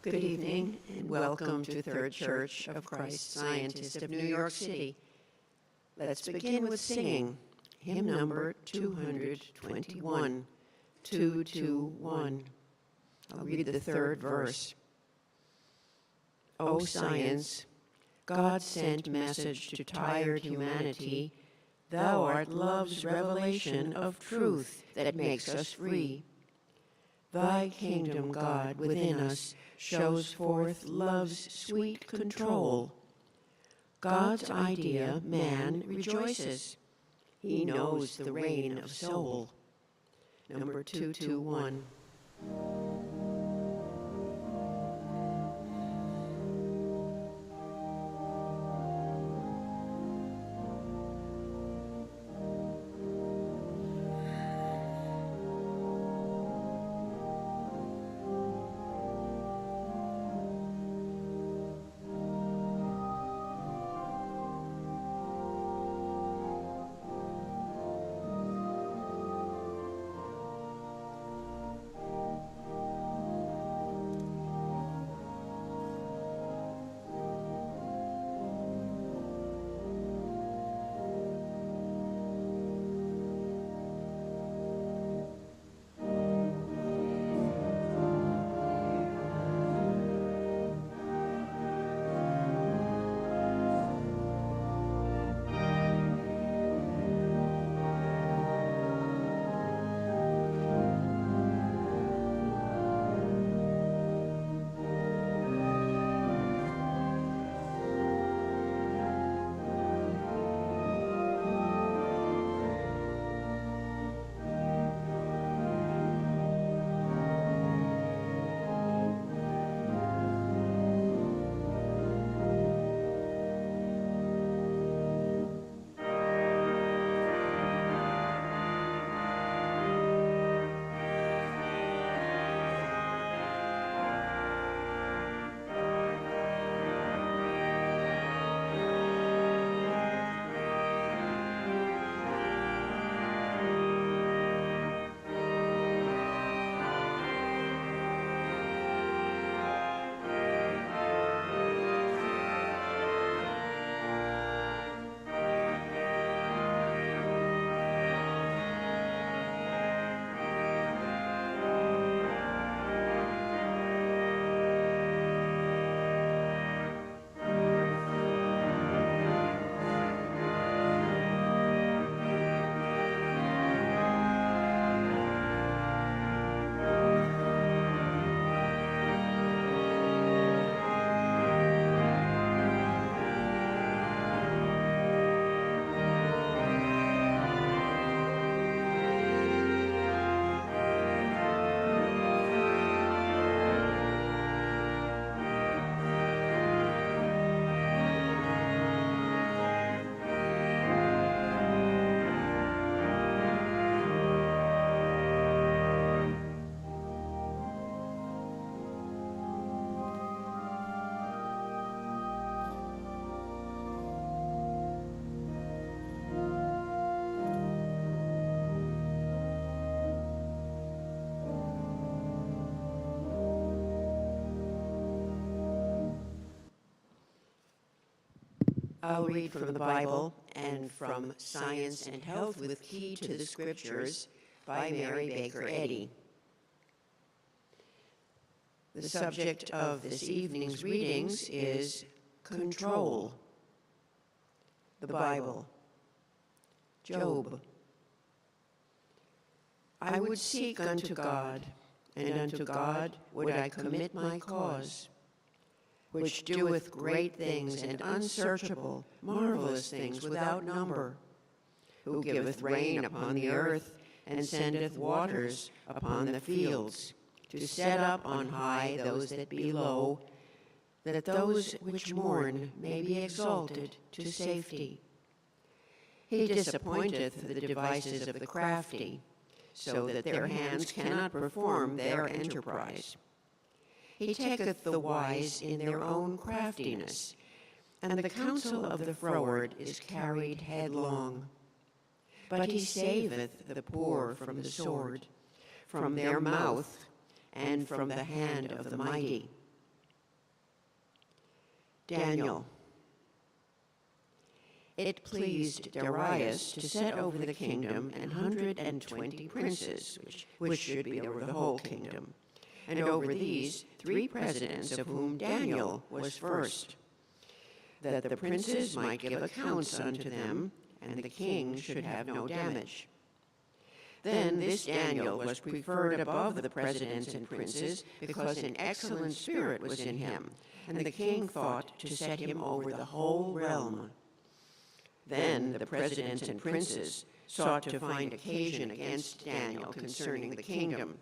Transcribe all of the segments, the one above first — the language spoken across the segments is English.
Good evening, and welcome to Third Church of Christ Scientist of New York City. Let's begin with singing hymn number 221, 221. I'll read the third verse. O science, God sent message to tired humanity. Thou art love's revelation of truth that makes us free. Thy kingdom, God, within us shows forth love's sweet control. God's idea, man rejoices. He knows the reign of soul. Number 221. I'll read from the Bible and from Science and Health with Key to the Scriptures by Mary Baker Eddy. The subject of this evening's readings is control. The Bible. Job. I would seek unto God, and unto God would I commit my cause, which doeth great things and unsearchable, marvelous things without number, who giveth rain upon the earth, and sendeth waters upon the fields, to set up on high those that be low, that those which mourn may be exalted to safety. He disappointeth the devices of the crafty, so that their hands cannot perform their enterprise. He taketh the wise in their own craftiness, and the counsel of the froward is carried headlong. But he saveth the poor from the sword, from their mouth, and from the hand of the mighty. Daniel. It pleased Darius to set over the kingdom 120 princes, which should be over the whole kingdom, and over these 3 presidents, of whom Daniel was first, that the princes might give accounts unto them, and the king should have no damage. Then this Daniel was preferred above the presidents and princes, because an excellent spirit was in him, and the king thought to set him over the whole realm. Then the presidents and princes sought to find occasion against Daniel concerning the kingdom,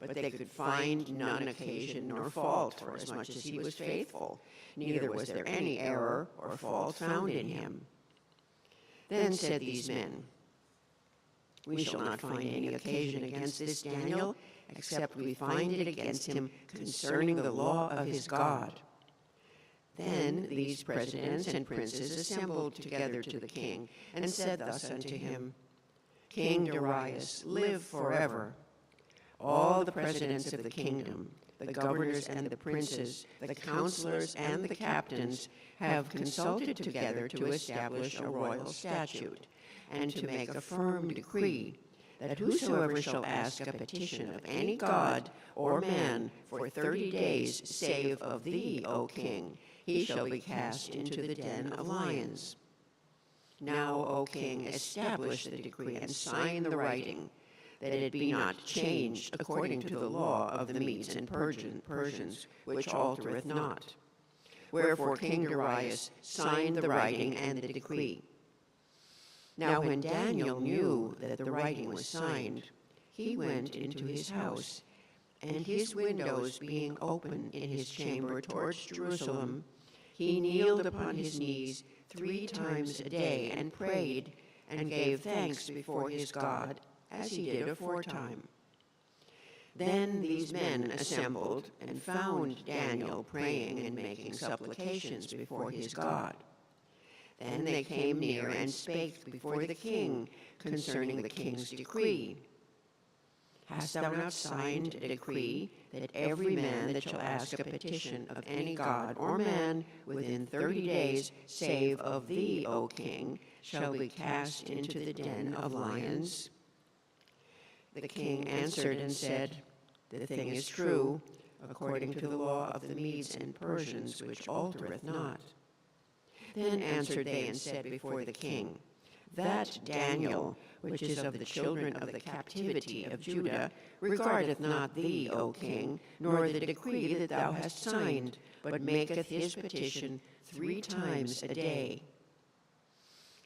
but they could find none occasion nor fault, for as much as he was faithful, neither was there any error or fault found in him. Then said these men, We shall not find any occasion against this Daniel, except we find it against him concerning the law of his God. Then these presidents and princes assembled together to the king, and said thus unto him, King Darius, live forever. All the presidents of the kingdom, the governors and the princes, the counselors and the captains, have consulted together to establish a royal statute, and to make a firm decree, that whosoever shall ask a petition of any god or man for 30 days, save of thee, O king, he shall be cast into the den of lions. Now, O king, establish the decree and sign the writing, that it be not changed according to the law of the Medes and Persians, which altereth not. Wherefore King Darius signed the writing and the decree. Now when Daniel knew that the writing was signed, he went into his house, and his windows being open in his chamber towards Jerusalem, he kneeled upon his knees 3 times a day and prayed and gave thanks before his God, as he did aforetime. Then these men assembled and found Daniel praying and making supplications before his God. Then they came near and spake before the king concerning the king's decree. Hast thou not signed a decree that every man that shall ask a petition of any god or man within 30 days, save of thee, O king, shall be cast into the den of lions? The king answered and said, The thing is true, according to the law of the Medes and Persians, which altereth not. Then answered they and said before the king, That Daniel, which is of the children of the captivity of Judah, regardeth not thee, O king, nor the decree that thou hast signed, but maketh his petition 3 times a day.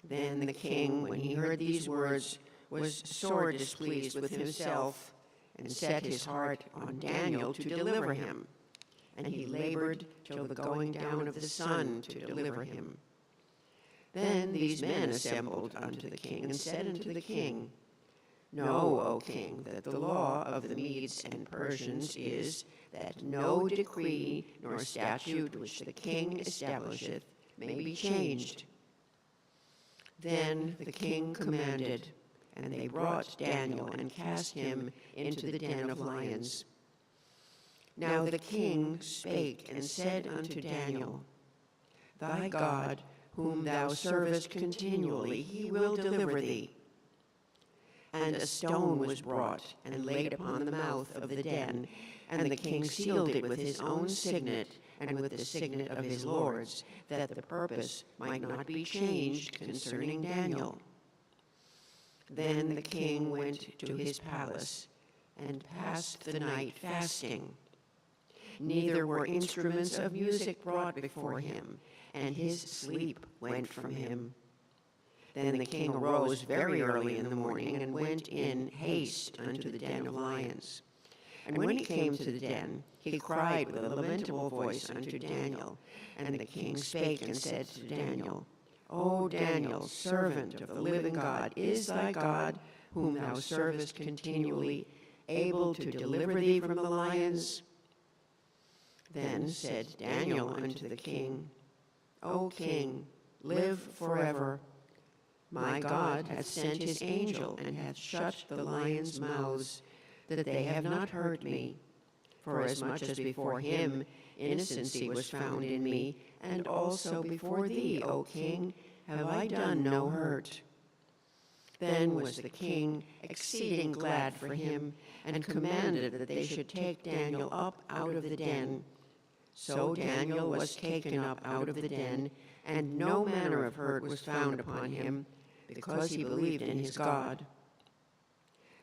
Then the king, when he heard these words, was sore displeased with himself, and set his heart on Daniel to deliver him. And he labored till the going down of the sun to deliver him. Then these men assembled unto the king, and said unto the king, Know, O king, that the law of the Medes and Persians is, that no decree nor statute which the king establisheth may be changed. Then the king commanded, and they brought Daniel and cast him into the den of lions. Now the king spake and said unto Daniel, Thy God, whom thou servest continually, he will deliver thee. And a stone was brought and laid upon the mouth of the den, and the king sealed it with his own signet and with the signet of his lords, that the purpose might not be changed concerning Daniel. Then the king went to his palace and passed the night fasting. Neither were instruments of music brought before him, and his sleep went from him. Then the king arose very early in the morning and went in haste unto the den of lions. And when he came to the den, he cried with a lamentable voice unto Daniel. And the king spake and said to Daniel, O Daniel, servant of the living God, is thy God, whom thou servest continually, able to deliver thee from the lions? Then said Daniel unto the king, O king, live forever. My God hath sent his angel, and hath shut the lions' mouths, that they have not hurt me. Forasmuch as before him innocency was found in me, and also before thee, O king, have I done no hurt. Then was the king exceeding glad for him, and commanded that they should take Daniel up out of the den. So Daniel was taken up out of the den, and no manner of hurt was found upon him, because he believed in his God.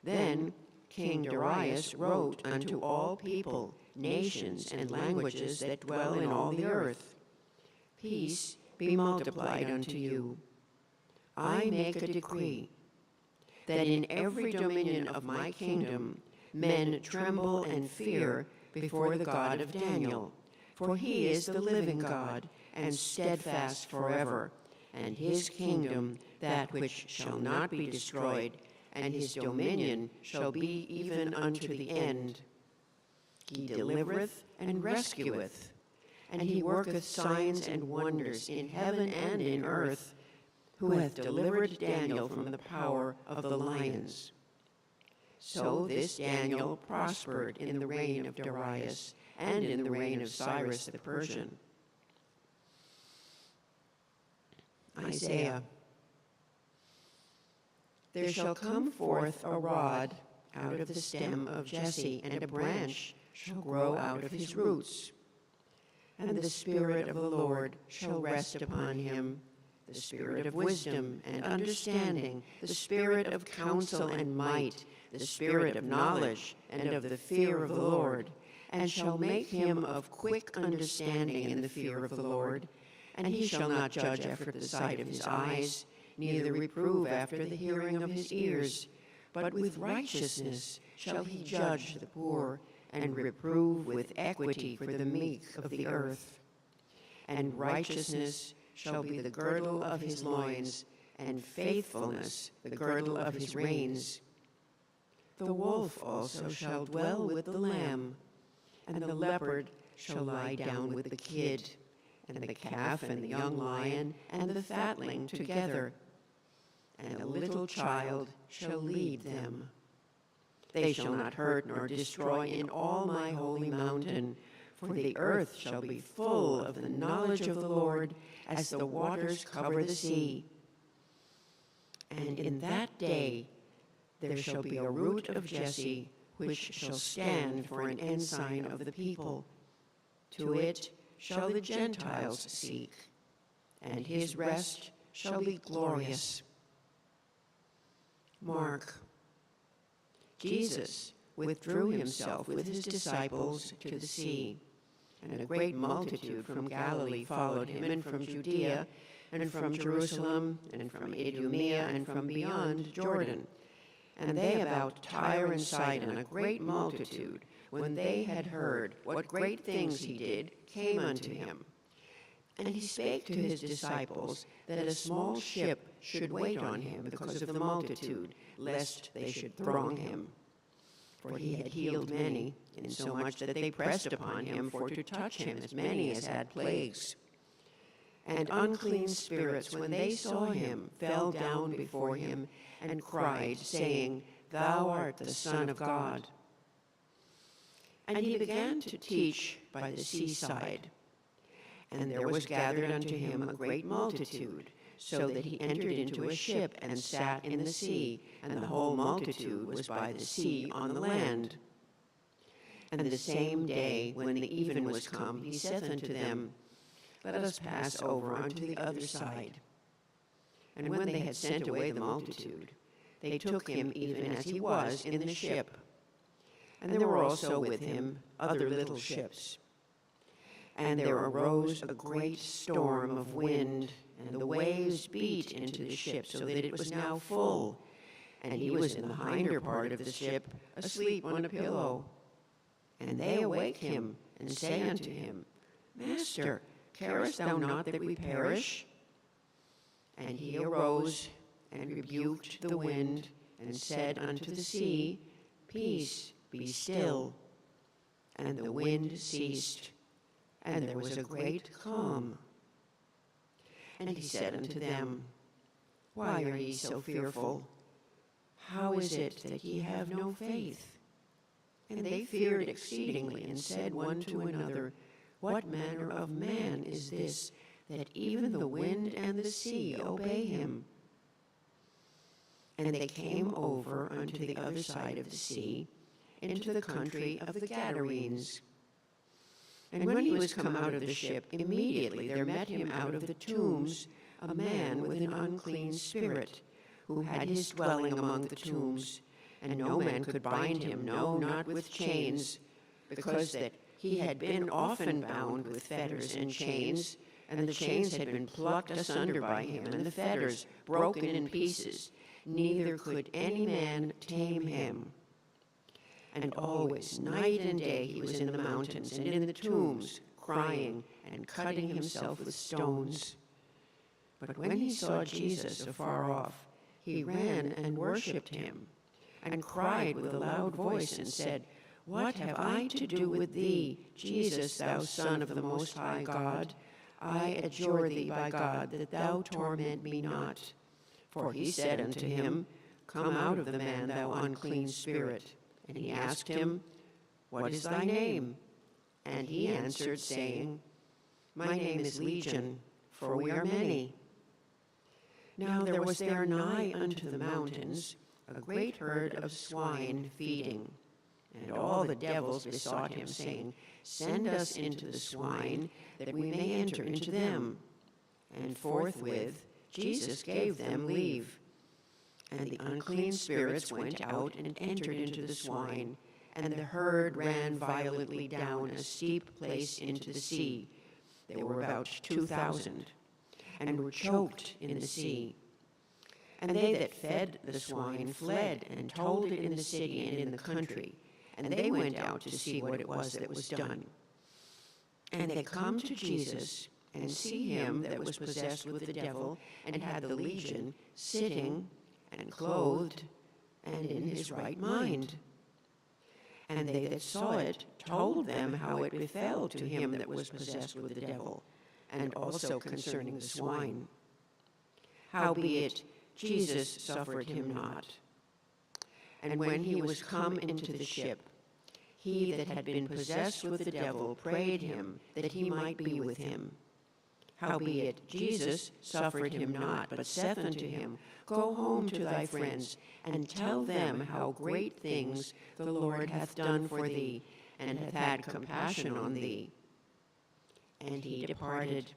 Then King Darius wrote unto all people, nations, and languages that dwell in all the earth, Peace be multiplied unto you. I make a decree, that in every dominion of my kingdom men tremble and fear before the God of Daniel, for he is the living God, and steadfast forever, and his kingdom that which shall not be destroyed, and his dominion shall be even unto the end. He delivereth and rescueth, and he worketh signs and wonders in heaven and in earth, who hath delivered Daniel from the power of the lions. So this Daniel prospered in the reign of Darius and in the reign of Cyrus the Persian. Isaiah. There shall come forth a rod out of the stem of Jesse, and a branch shall grow out of his roots. And the Spirit of the Lord shall rest upon him, the Spirit of wisdom and understanding, the Spirit of counsel and might, the Spirit of knowledge and of the fear of the Lord, and shall make him of quick understanding in the fear of the Lord. And he shall not judge after the sight of his eyes, neither reprove after the hearing of his ears, but with righteousness shall he judge the poor, and reprove with equity for the meek of the earth. And righteousness shall be the girdle of his loins, and faithfulness the girdle of his reins. The wolf also shall dwell with the lamb, and the leopard shall lie down with the kid, and the calf and the young lion and the fatling together, and a little child shall lead them. They shall not hurt nor destroy in all my holy mountain, for the earth shall be full of the knowledge of the Lord, as the waters cover the sea. And in that day there shall be a root of Jesse, which shall stand for an ensign of the people. To it shall the Gentiles seek, and his rest shall be glorious. Mark. Jesus withdrew himself with his disciples to the sea, and a great multitude from Galilee followed him, and from Judea, and from Jerusalem, and from Idumea, and from beyond Jordan. And they about Tyre and Sidon, a great multitude, when they had heard what great things he did, came unto him. And he spake to his disciples that a small ship should wait on him because of the multitude, lest they should throng him. For he had healed many, insomuch that they pressed upon him for to touch him, as many as had plagues. And unclean spirits, when they saw him, fell down before him, and cried, saying, Thou art the Son of God. And he began to teach by the seaside. And there was gathered unto him a great multitude, so that he entered into a ship and sat in the sea, and the whole multitude was by the sea on the land. And the same day, when the even was come, he saith unto them, Let us pass over unto the other side. And when they had sent away the multitude, they took him even as he was in the ship. And there were also with him other little ships. And there arose a great storm of wind, and the waves beat into the ship, so that it was now full. And he was in the hinder part of the ship, asleep on a pillow. And they awake him, and say unto him, Master, carest thou not that we perish? And he arose, and rebuked the wind, and said unto the sea, Peace, be still. And the wind ceased, and there was a great calm. And he said unto them, Why are ye so fearful? How is it that ye have no faith? And they feared exceedingly, and said one to another, What manner of man is this, that even the wind and the sea obey him?" And they came over unto the other side of the sea, into the country of the Gadarenes. And when he was come out of the ship, immediately there met him out of the tombs a man with an unclean spirit, who had his dwelling among the tombs. And no man could bind him, no, not with chains, because that he had been often bound with fetters and chains, and the chains had been plucked asunder by him, and the fetters broken in pieces. Neither could any man tame him. And always, night and day, he was in the mountains and in the tombs, crying and cutting himself with stones. But when he saw Jesus afar off, he ran and worshipped him, and cried with a loud voice, and said, "What have I to do with thee, Jesus, thou Son of the Most High God? I adjure thee by God that thou torment me not." For he said unto him, "Come out of the man, thou unclean spirit." And he asked him, "What is thy name?" And he answered, saying, "My name is Legion, for we are many." Now there was there nigh unto the mountains a great herd of swine feeding. And all the devils besought him, saying, "Send us into the swine, that we may enter into them." And forthwith Jesus gave them leave. And the unclean spirits went out and entered into the swine, and the herd ran violently down a steep place into the sea. They were about 2,000, and were choked in the sea. And they that fed the swine fled and told it in the city and in the country. And they went out to see what it was that was done. And they come to Jesus, and see him that was possessed with the devil, and had the legion, sitting and clothed, and in his right mind. And they that saw it told them how it befell to him that was possessed with the devil, and also concerning the swine. Howbeit Jesus suffered him not. And when he was come into the ship, he that had been possessed with the devil prayed him that he might be with him. Howbeit Jesus suffered him not, but saith unto him, "Go home to thy friends, and tell them how great things the Lord hath done for thee, and hath had compassion on thee." And he departed,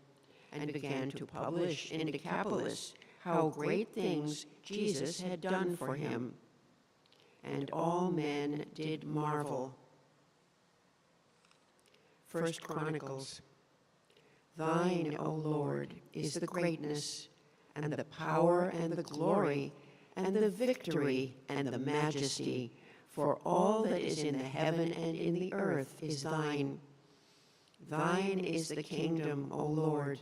and began to publish in Decapolis how great things Jesus had done for him. And all men did marvel. 1 Chronicles. Thine, O Lord, is the greatness, and the power, and the glory, and the victory, and the majesty, for all that is in the heaven and in the earth is thine. Thine is the kingdom, O Lord,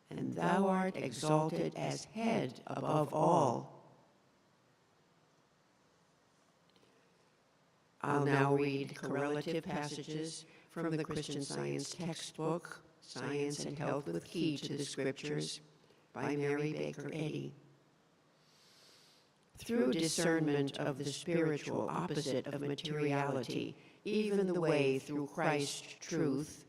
and thou art exalted as head above all. I'll now read correlative passages from the Christian Science textbook, Science and Health with Key to the Scriptures, by Mary Baker Eddy. Through discernment of the spiritual opposite of materiality, even the way through Christ's truth,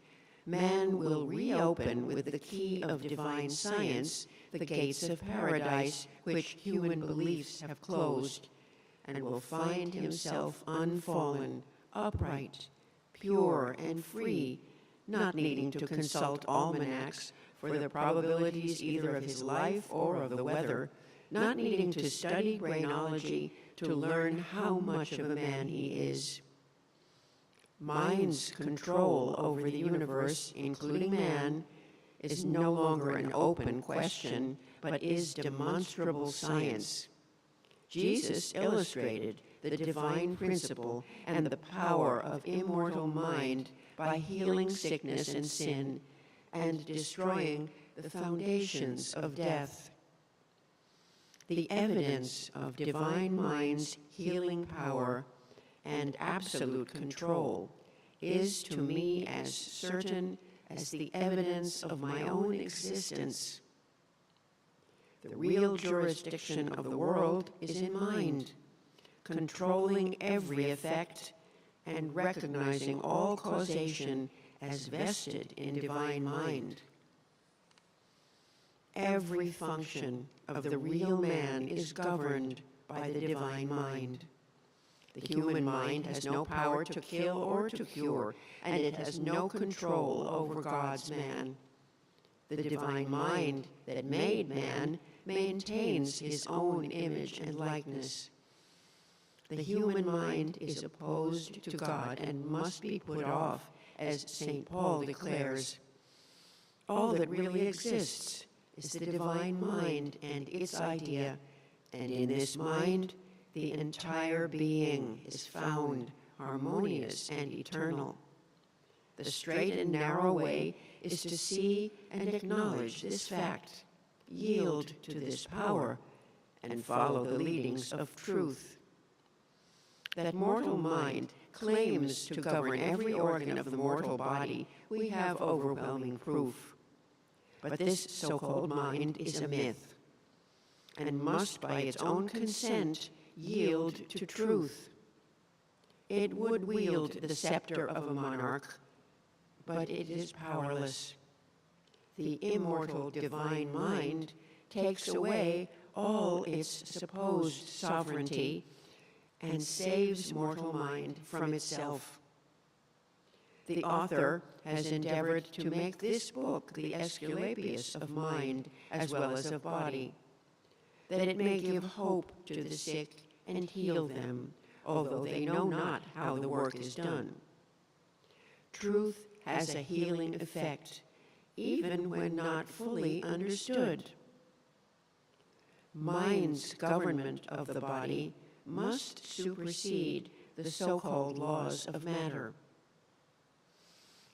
man will reopen with the key of divine science the gates of paradise which human beliefs have closed, and will find himself unfallen, upright, pure, and free, not needing to consult almanacs for the probabilities either of his life or of the weather, not needing to study brainology to learn how much of a man he is. Mind's control over the universe, including man, is no longer an open question, but is demonstrable science. Jesus illustrated the divine principle and the power of immortal mind by healing sickness and sin and destroying the foundations of death. The evidence of divine mind's healing power and absolute control is to me as certain as the evidence of my own existence. The real jurisdiction of the world is in mind, controlling every effect and recognizing all causation as vested in divine mind. Every function of the real man is governed by the divine mind. The human mind has no power to kill or to cure, and it has no control over God's man. The divine mind that made man maintains his own image and likeness. The human mind is opposed to God and must be put off, as St. Paul declares. All that really exists is the divine mind and its idea, and in this mind, the entire being is found harmonious and eternal. The straight and narrow way is to see and acknowledge this fact, yield to this power, and follow the leadings of truth. That mortal mind claims to govern every organ of the mortal body, we have overwhelming proof. But this so-called mind is a myth, and must by its own consent yield to truth. It would wield the scepter of a monarch, but it is powerless. The immortal divine mind takes away all its supposed sovereignty and saves mortal mind from itself. The author has endeavored to make this book the Aesculapius of mind as well as of body, that it may give hope to the sick and heal them, although they know not how the work is done. Truth has a healing effect, even when not fully understood. Mind's government of the body must supersede the so-called laws of matter.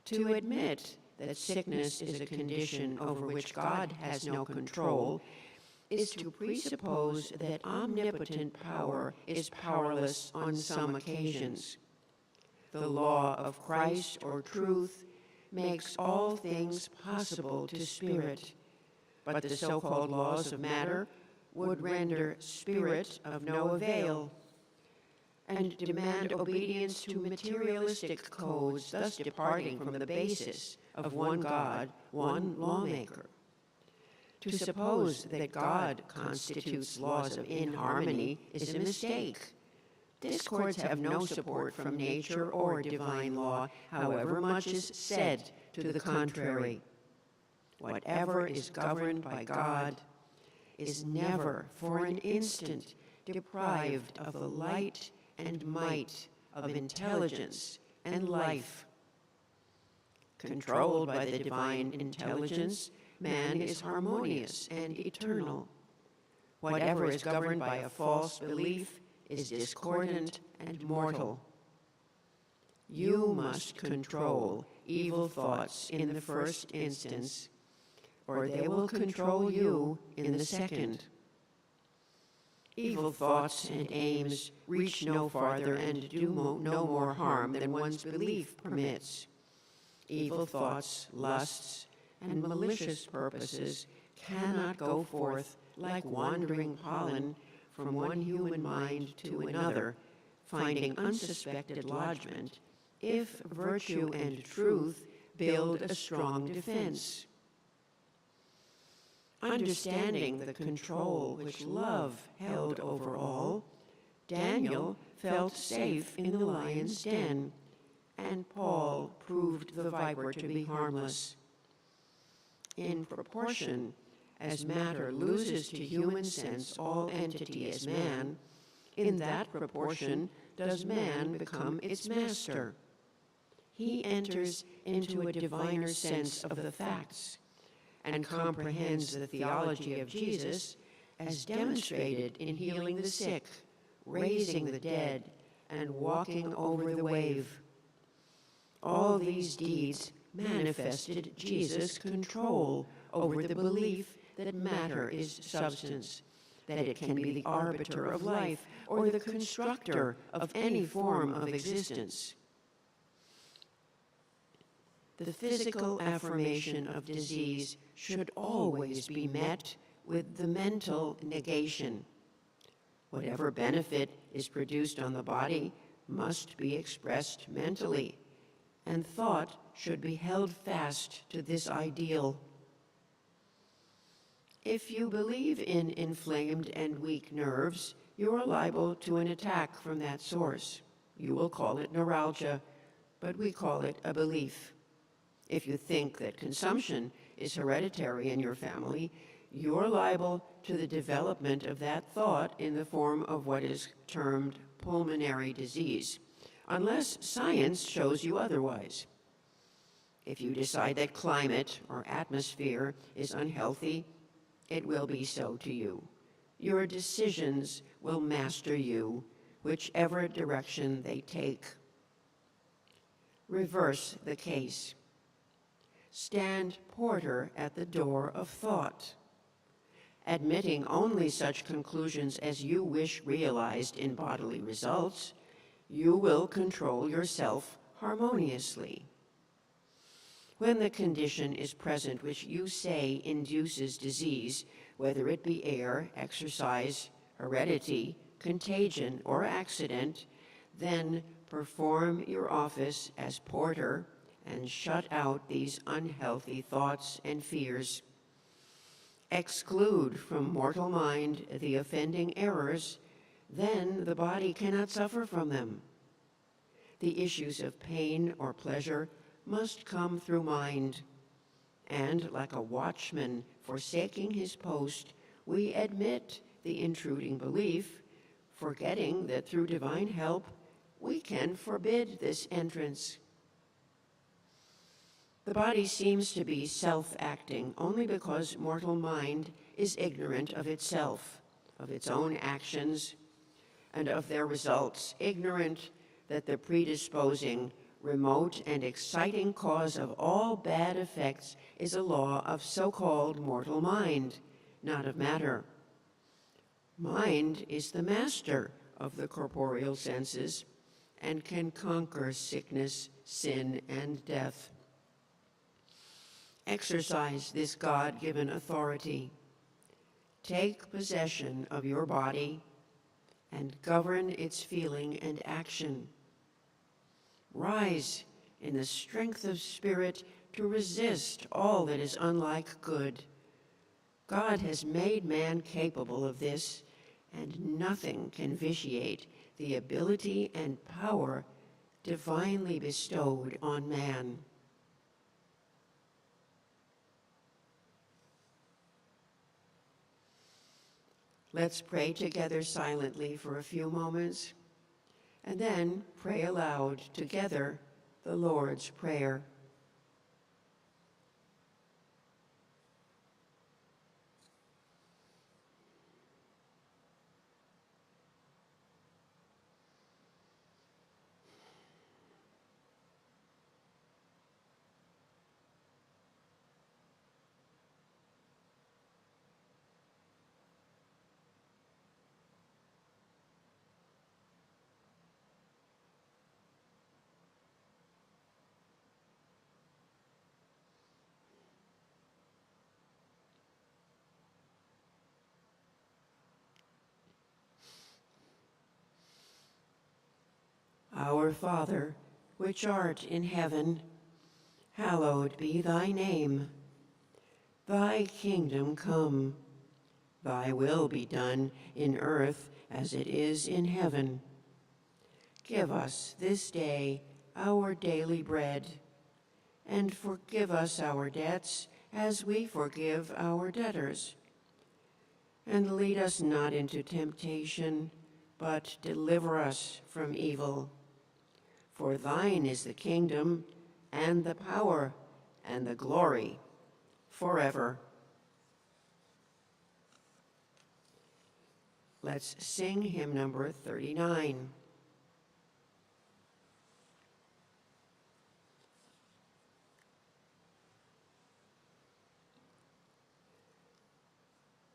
To admit that sickness is a condition over which God has no control is to presuppose that omnipotent power is powerless on some occasions. The law of Christ or truth makes all things possible to spirit, but the so-called laws of matter would render spirit of no avail and demand obedience to materialistic codes, thus departing from the basis of one God, one lawmaker. To suppose that God constitutes laws of inharmony is a mistake. Discords have no support from nature or divine law, however much is said to the contrary. Whatever is governed by God is never for an instant deprived of the light and might of intelligence and life. Controlled by the divine intelligence, man is harmonious and eternal. Whatever is governed by a false belief is discordant and mortal. You must control evil thoughts in the first instance, or they will control you in the second. Evil thoughts and aims reach no farther and do no more harm than one's belief permits. Evil thoughts, lusts, and malicious purposes cannot go forth like wandering pollen from one human mind to another, finding unsuspected lodgment, if virtue and truth build a strong defense. Understanding the control which love held over all, Daniel felt safe in the lion's den, and Paul proved the viper to be harmless. In proportion as matter loses to human sense all entity as man, in that proportion does man become its master. He enters into a diviner sense of the facts and comprehends the theology of Jesus as demonstrated in healing the sick, raising the dead, and walking over the wave. All these deeds manifested Jesus' control over the belief that matter is substance, that it can be the arbiter of life or the constructor of any form of existence. The physical affirmation of disease should always be met with the mental negation. Whatever benefit is produced on the body must be expressed mentally, and thought should be held fast to this ideal. If you believe in inflamed and weak nerves, you are liable to an attack from that source. You will call it neuralgia, but we call it a belief. If you think that consumption is hereditary in your family, you're liable to the development of that thought in the form of what is termed pulmonary disease, unless science shows you otherwise. If you decide that climate or atmosphere is unhealthy, it will be so to you. Your decisions will master you, whichever direction they take. Reverse the case. Stand porter at the door of thought, admitting only such conclusions as you wish realized in bodily results. You will control yourself harmoniously. When the condition is present which you say induces disease, whether it be air, exercise, heredity, contagion, or accident, then perform your office as porter and shut out these unhealthy thoughts and fears. Exclude from mortal mind the offending errors, then the body cannot suffer from them. The issues of pain or pleasure must come through mind, and like a watchman forsaking his post, we admit the intruding belief, forgetting that through divine help we can forbid this entrance. The body seems to be self-acting only because mortal mind is ignorant of itself, of its own actions, and of their results, ignorant that the predisposing, remote, and exciting cause of all bad effects is a law of so-called mortal mind, not of matter. Mind is the master of the corporeal senses and can conquer sickness, sin, and death. Exercise this God-given authority. Take possession of your body and govern its feeling and action. Rise in the strength of spirit to resist all that is unlike good. God has made man capable of this, and nothing can vitiate the ability and power divinely bestowed on man. Let's pray together silently for a few moments, and then pray aloud together the Lord's Prayer. Our Father, which art in heaven, hallowed be thy name. Thy kingdom come. Thy will be done in earth as it is in heaven. Give us this day our daily bread, and forgive us our debts as we forgive our debtors. And lead us not into temptation, but deliver us from evil. For thine is the kingdom, and the power, and the glory, forever. Let's sing hymn number 39.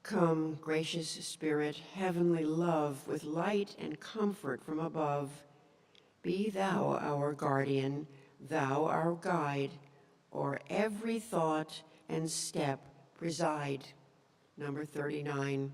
Come, gracious Spirit, heavenly love, with light and comfort from above. Be thou our guardian, thou our guide, o'er every thought and step preside. Number 39.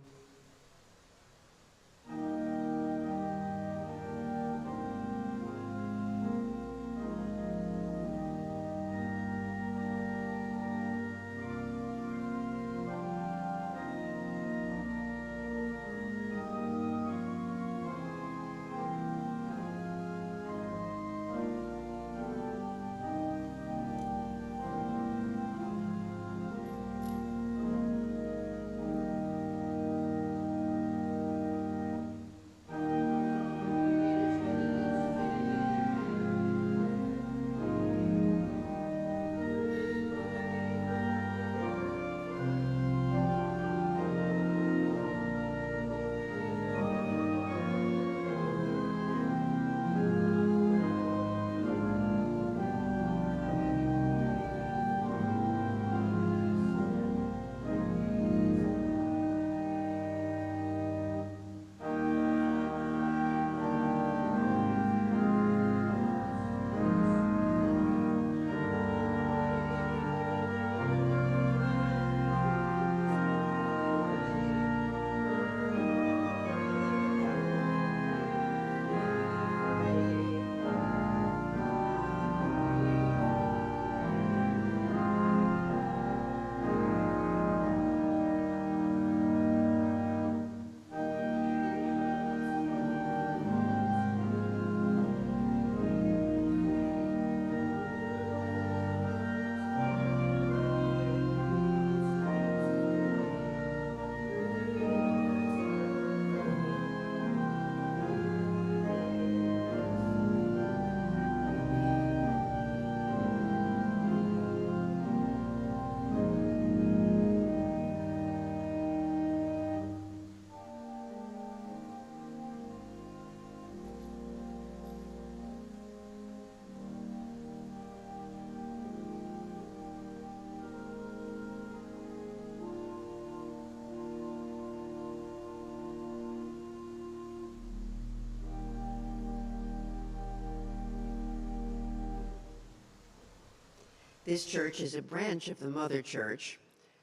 This church is a branch of the Mother Church,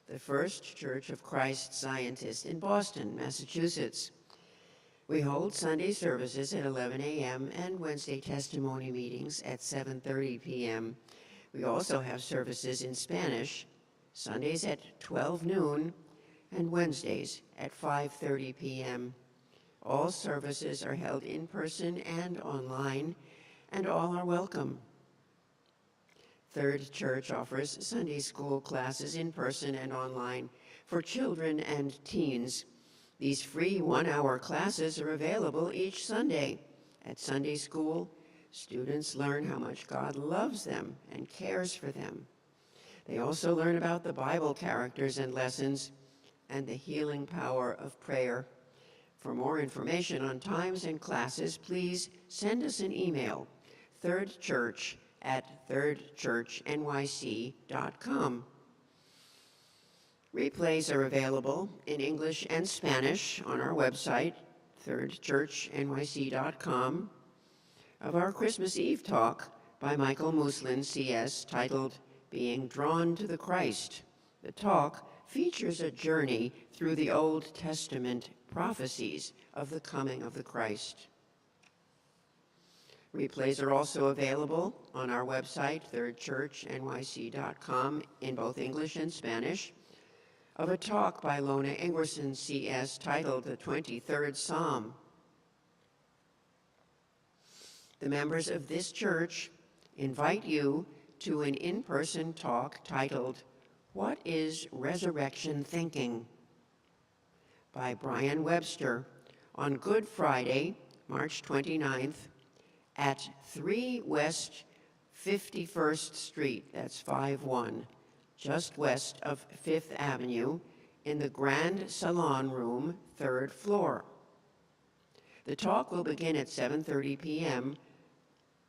the First Church of Christ Scientist in Boston, Massachusetts. We hold Sunday services at 11 a.m. and Wednesday testimony meetings at 7:30 p.m. We also have services in Spanish, Sundays at 12 noon and Wednesdays at 5:30 p.m. All services are held in person and online, and all are welcome. Third Church offers Sunday school classes in person and online for children and teens. These free one-hour classes are available each Sunday. At Sunday school, students learn how much God loves them and cares for them. They also learn about the Bible characters and lessons and the healing power of prayer. For more information on times and classes, please send us an email, thirdchurch@thirdchurchnyc.com. Replays are available in English and Spanish on our website, thirdchurchnyc.com, of our Christmas Eve talk by Michael Muslin, CS, titled Being Drawn to the Christ. The talk features a journey through the Old Testament prophecies of the coming of the Christ. Replays are also available on our website, thirdchurchnyc.com, in both English and Spanish, of a talk by Lona Ingerson, CS, titled The 23rd Psalm. The members of this church invite you to an in-person talk titled, What is Resurrection Thinking? By Brian Webster on Good Friday, March 29th, at 3 West 51st Street, that's 5-1, just west of 5th Avenue, in the Grand Salon Room, 3rd floor. The talk will begin at 7:30 p.m.,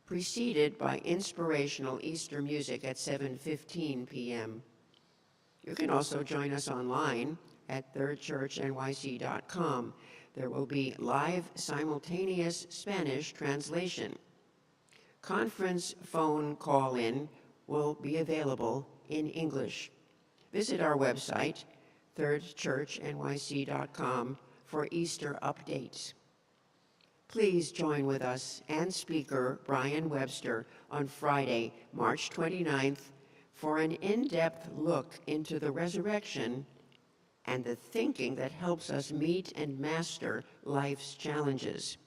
preceded by inspirational Easter music at 7:15 p.m. You can also join us online at thirdchurchnyc.com. There will be live simultaneous Spanish translation. Conference phone call-in will be available in English. Visit our website, thirdchurchnyc.com, for Easter updates. Please join with us and speaker Brian Webster on Friday, March 29th, for an in-depth look into the resurrection and the thinking that helps us meet and master life's challenges.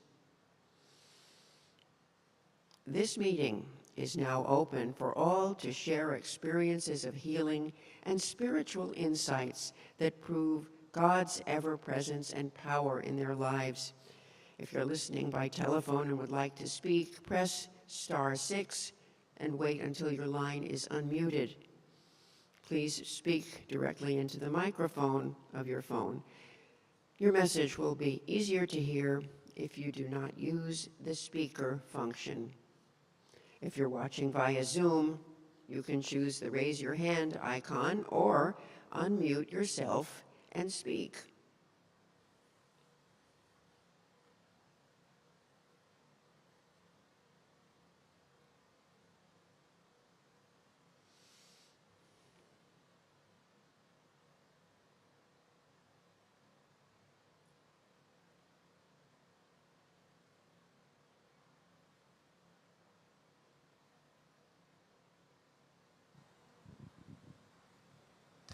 This meeting is now open for all to share experiences of healing and spiritual insights that prove God's ever-presence and power in their lives. If you're listening by telephone and would like to speak, press *6 and wait until your line is unmuted. Please speak directly into the microphone of your phone. Your message will be easier to hear if you do not use the speaker function. If you're watching via Zoom, you can choose the raise your hand icon or unmute yourself and speak.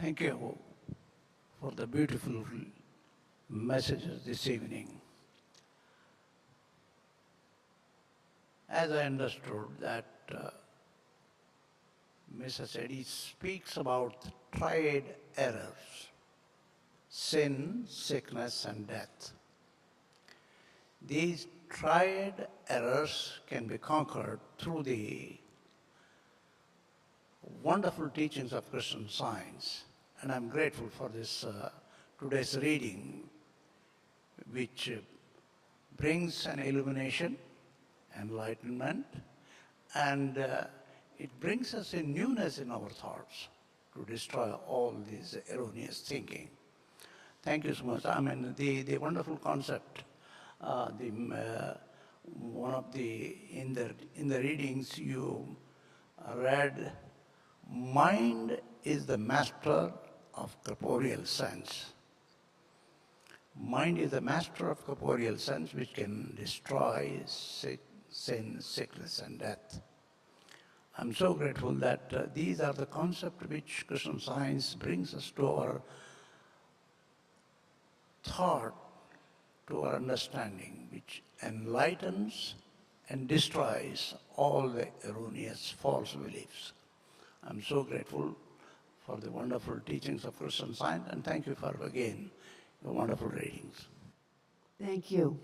Thank you for the beautiful messages this evening. As I understood that Mrs. Eddy speaks about triad errors: sin, sickness, and death. These triad errors can be conquered through the wonderful teachings of Christian Science. And I'm grateful for this today's reading, which brings an illumination, enlightenment, and it brings us a newness in our thoughts to destroy all this erroneous thinking. Thank you so much. I mean, the wonderful concept, one of the in the readings you read mind is the master of corporeal sense. Mind is the master of corporeal sense which can destroy sin, sickness, and death. I'm so grateful that these are the concepts which Christian Science brings us to our thought, to our understanding, which enlightens and destroys all the erroneous false beliefs. I'm so grateful for the wonderful teachings of Christian Science, and thank you for, again, your wonderful readings. Thank you.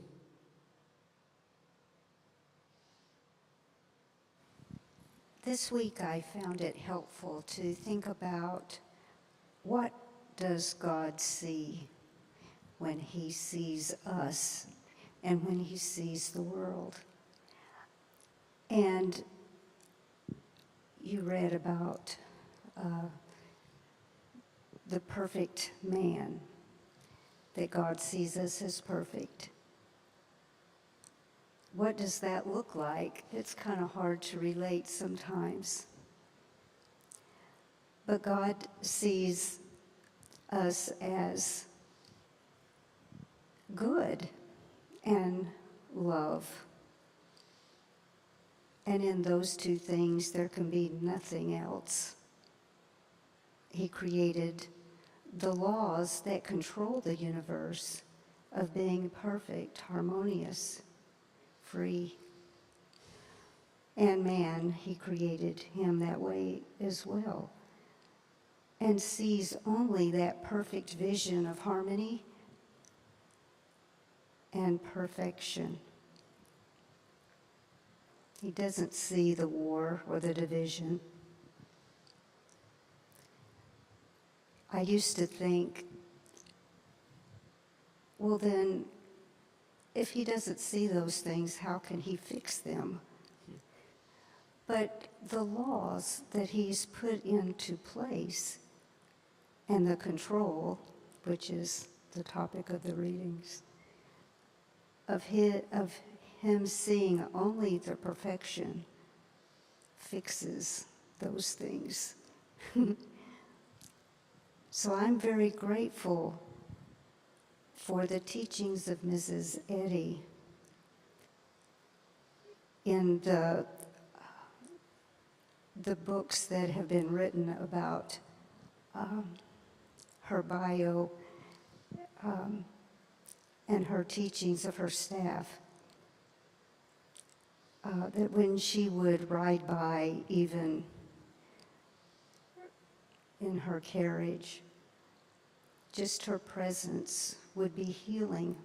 This week I found it helpful to think about what does God see when he sees us and when he sees the world. And you read about the perfect man, that God sees us as perfect. What does that look like? It's kind of hard to relate sometimes. But God sees us as good and love. And in those two things, there can be nothing else. He created the laws that control the universe of being perfect, harmonious, free. And man, he created him that way as well, and sees only that perfect vision of harmony and perfection. He doesn't see the war or the division. I used to think, well then, if he doesn't see those things, how can he fix them? But the laws that he's put into place and the control, which is the topic of the readings, of him seeing only the perfection, fixes those things. So I'm very grateful for the teachings of Mrs. Eddy in the books that have been written about her bio and her teachings of her staff. That when she would ride by, even in her carriage, just her presence would be healing.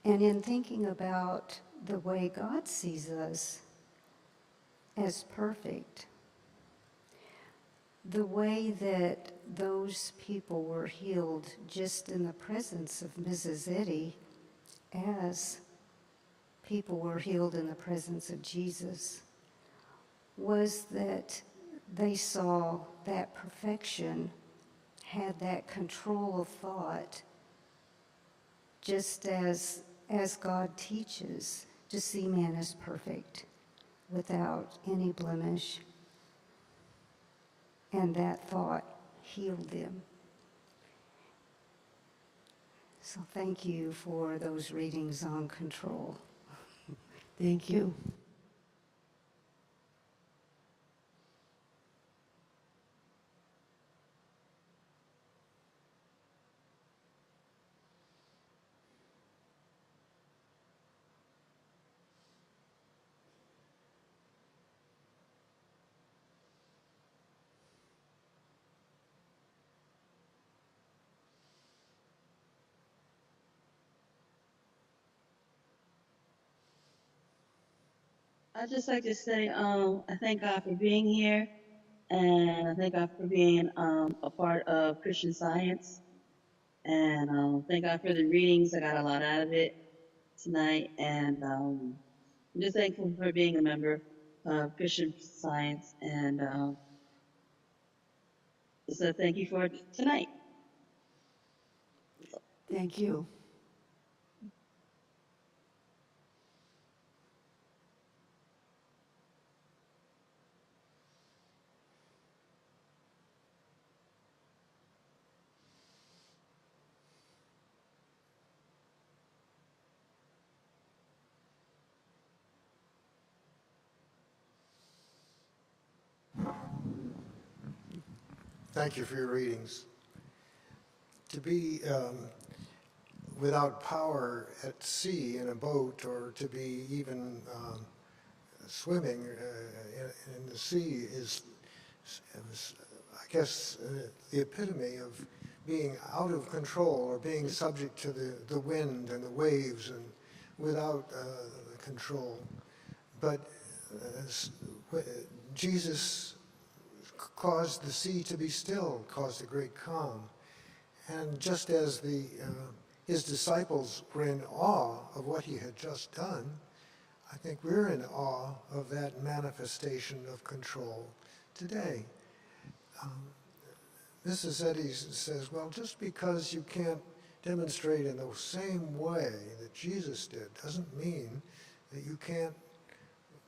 And in thinking about the way God sees us as perfect, the way that those people were healed just in the presence of Mrs. Eddy, as people were healed in the presence of Jesus, was that they saw that perfection, had that control of thought, just as God teaches to see man as perfect, without any blemish. And that thought healed them. So thank you for those readings on control. Thank you. I'd just like to say, I thank God for being here, and I thank God for being a part of Christian Science, and thank God for the readings. I got a lot out of it tonight, and I'm just thankful for being a member of Christian Science, and so thank you for tonight. Thank you. Thank you for your readings. To be without power at sea in a boat, or to be even swimming in the sea is, I guess, the epitome of being out of control, or being subject to the wind and the waves and without control. But Jesus caused the sea to be still, caused a great calm. And just as his disciples were in awe of what he had just done, I think we're in awe of that manifestation of control today. Mrs. Eddy says, well, just because you can't demonstrate in the same way that Jesus did doesn't mean that you can't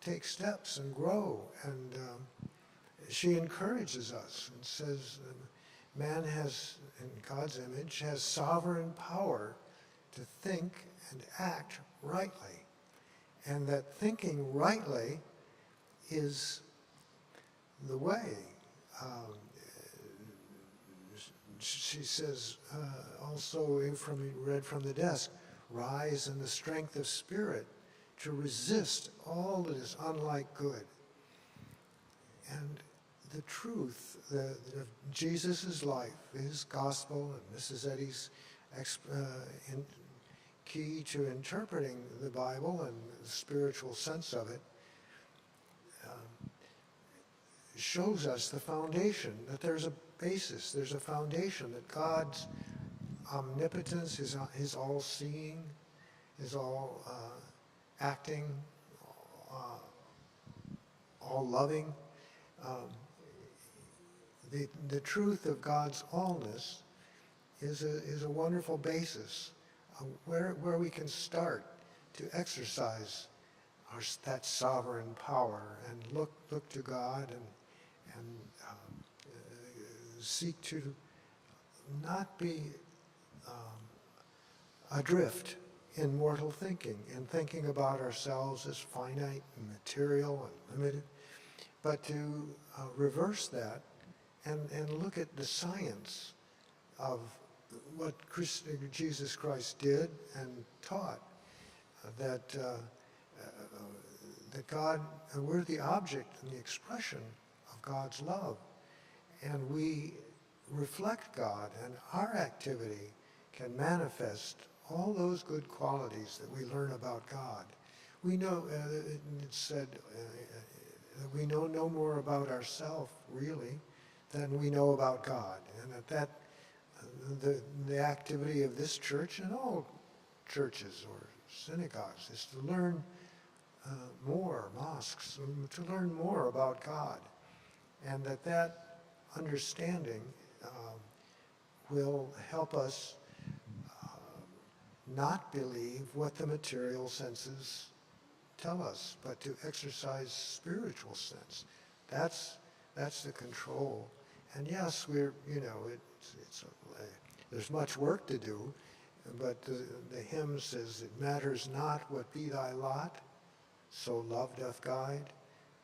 take steps and grow. And she encourages us and says, man has, in God's image, has sovereign power to think and act rightly. And that thinking rightly is the way. She says, also read from the desk, rise in the strength of spirit to resist all that is unlike good. And the truth of Jesus' life, his gospel, and Mrs. Eddy's key to interpreting the Bible and the spiritual sense of it, shows us the foundation, that there's a basis, there's a foundation, that God's omnipotence, his all-seeing, his all-acting, all-loving. The truth of God's allness is a wonderful basis where we can start to exercise that sovereign power and look to God and seek to not be adrift in mortal thinking, in thinking about ourselves as finite and material and limited, but to reverse that and look at the science of what Jesus Christ did and taught, that God, we're the object and the expression of God's love. And we reflect God, and our activity can manifest all those good qualities that we learn about God. We know, it's said, that we know no more about ourselves, really, than we know about God. And the activity of this church and all churches or synagogues is to learn more, mosques, to learn more about God. And that understanding will help us not believe what the material senses tell us, but to exercise spiritual sense. That's the control. And yes, there's much work to do, but the hymn says, it matters not what be thy lot, so love doth guide.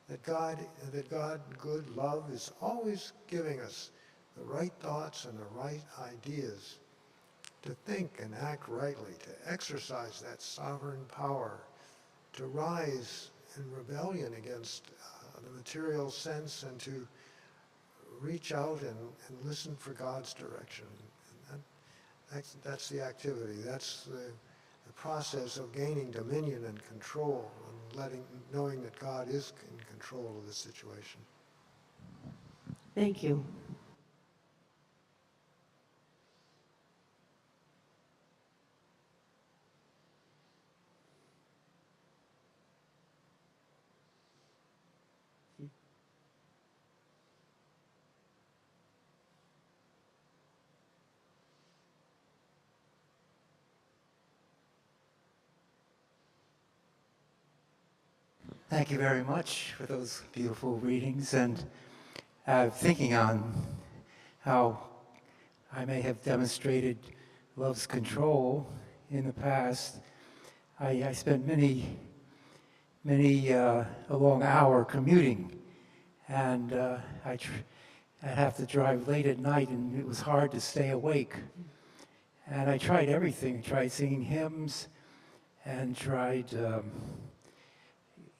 That God, good love, is always giving us the right thoughts and the right ideas to think and act rightly, to exercise that sovereign power, to rise in rebellion against the material sense, and to reach out and listen for God's direction. And that's the activity. That's the process of gaining dominion and control, and knowing that God is in control of the situation. Thank you. Thank you very much for those beautiful readings, and thinking on how I may have demonstrated love's control in the past. I spent many a long hour commuting, and I'd have to drive late at night, and it was hard to stay awake. And I tried everything. I tried singing hymns and tried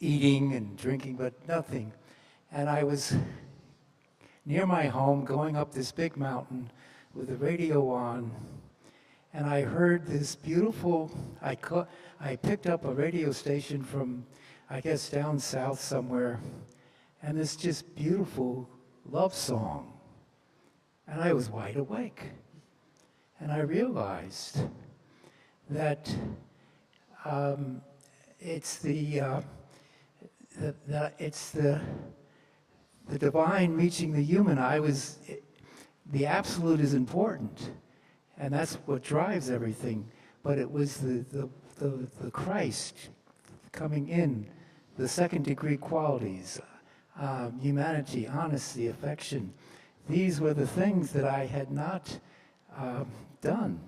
eating and drinking, but nothing. And I was near my home going up this big mountain with the radio on, and I heard this beautiful, I picked up a radio station from, I guess, down south somewhere, and this just beautiful love song. And I was wide awake. And I realized that it's the divine reaching the human. The absolute is important, and that's what drives everything. But it was the Christ coming in, the second degree qualities, humanity, honesty, affection. These were the things that I had not done,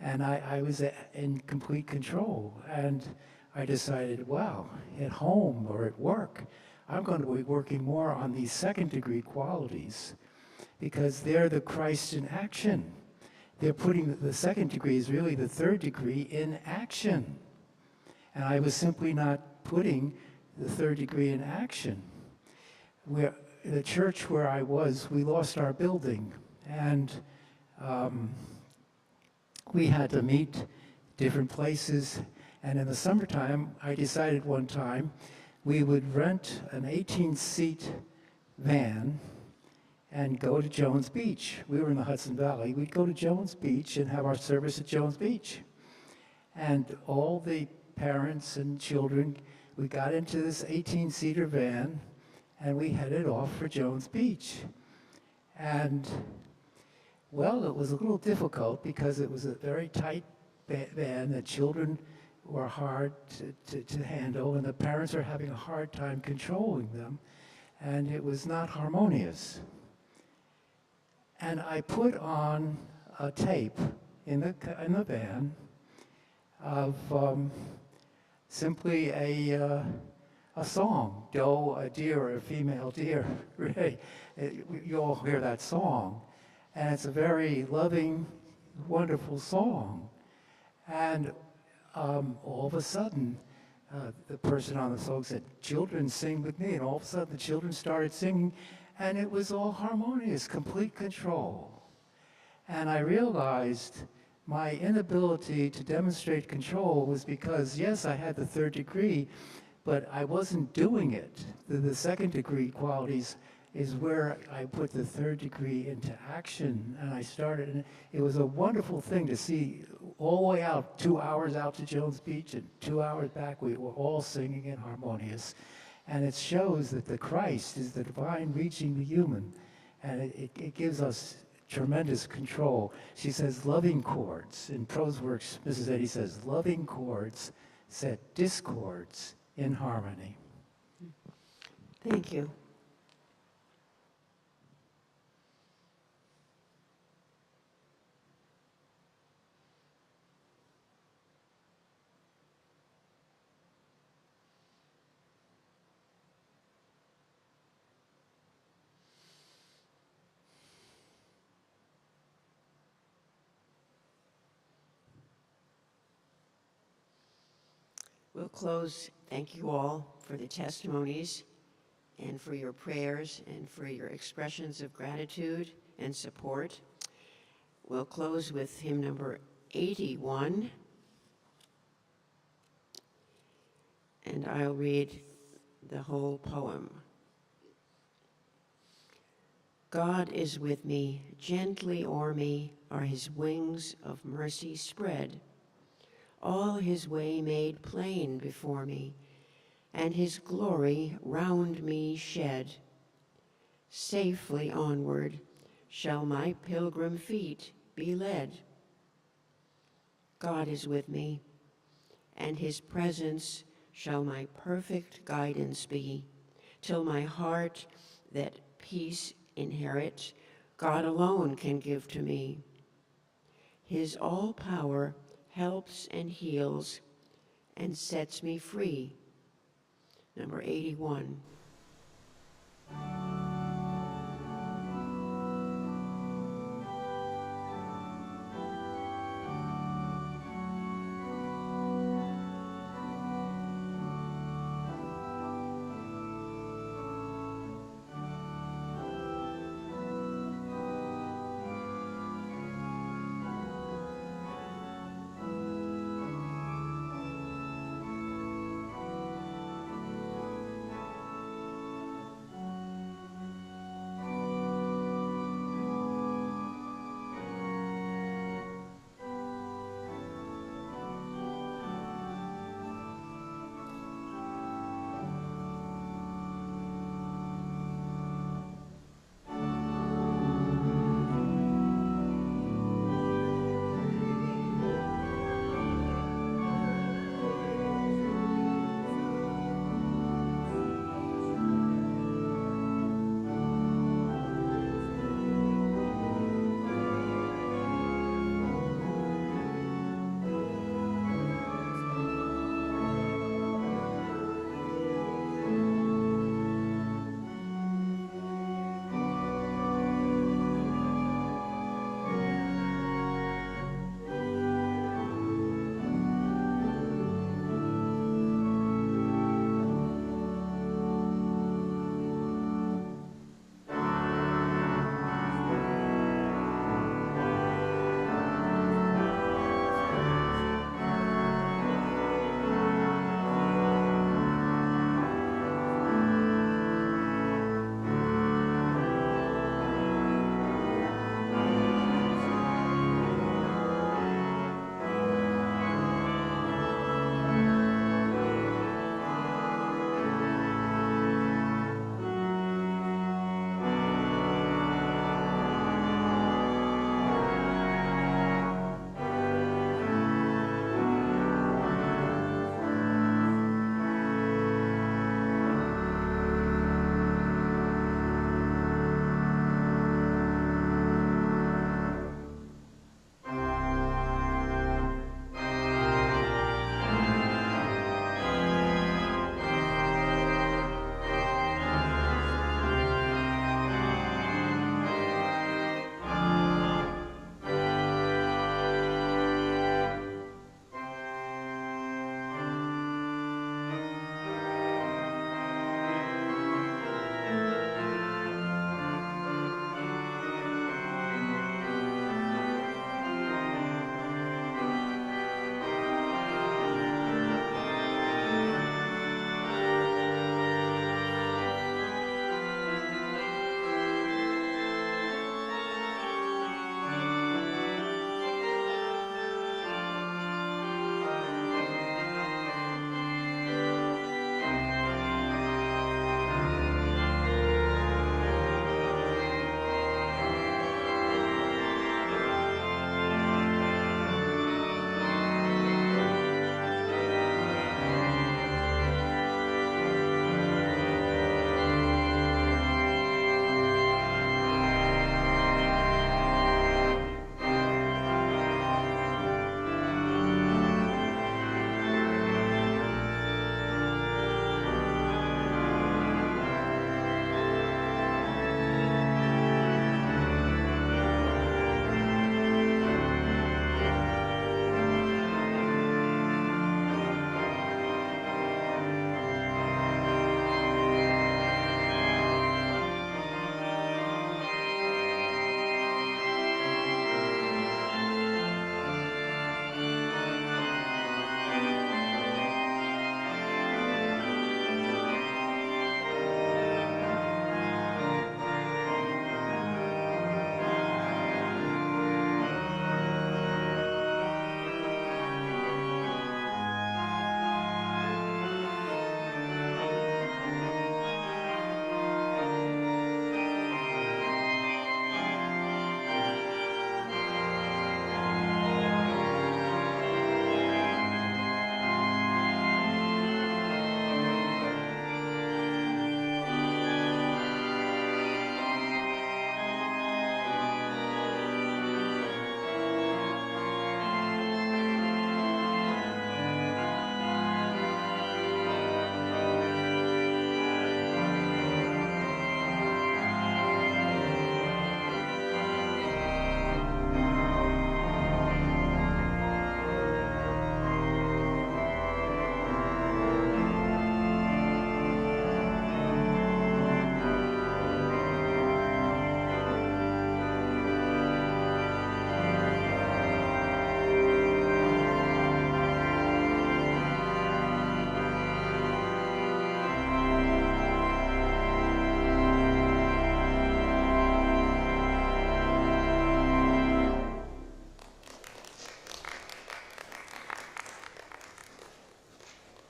and I was in complete control. And I decided, wow, at home or at work, I'm going to be working more on these second degree qualities, because they're the Christ in action. They're putting the second degree is really the third degree in action. And I was simply not putting the third degree in action. The church where I was, we lost our building, and we had to meet different places. And in the summertime, I decided one time we would rent an 18-seat van and go to Jones Beach. We were in the Hudson Valley. We'd go to Jones Beach and have our service at Jones Beach. And all the parents and children, we got into this 18-seater van, and we headed off for Jones Beach. And, well, it was a little difficult because it was a very tight van. The children were hard to handle, and the parents are having a hard time controlling them, and it was not harmonious. And I put on a tape in the van of simply a song, doe, a deer, or a female deer. Really, you all hear that song, and it's a very loving, wonderful song. And all of a sudden, the person on the song said, "Children, sing with me." And all of a sudden, the children started singing, and it was all harmonious, complete control. And I realized my inability to demonstrate control was because, yes, I had the third degree, but I wasn't doing it. The second degree qualities is where I put the third degree into action, and I started, and it was a wonderful thing to see all the way out, 2 hours out to Jones Beach and 2 hours back, we were all singing in harmonious. And it shows that the Christ is the divine reaching the human, and it gives us tremendous control. She says loving chords. In Prose Works, Mrs. Eddy says loving chords set discords in harmony. Thank you. We'll close. Thank you all for the testimonies and for your prayers and for your expressions of gratitude and support. We'll close with hymn number 81. And I'll read the whole poem. God is with me, gently o'er me are his wings of mercy spread. All his way made plain before me, and his glory round me shed. Safely onward shall my pilgrim feet be led. God is with me, and his presence shall my perfect guidance be, till my heart that peace inherits, God alone can give to me. His all power helps and heals and sets me free. Number 81.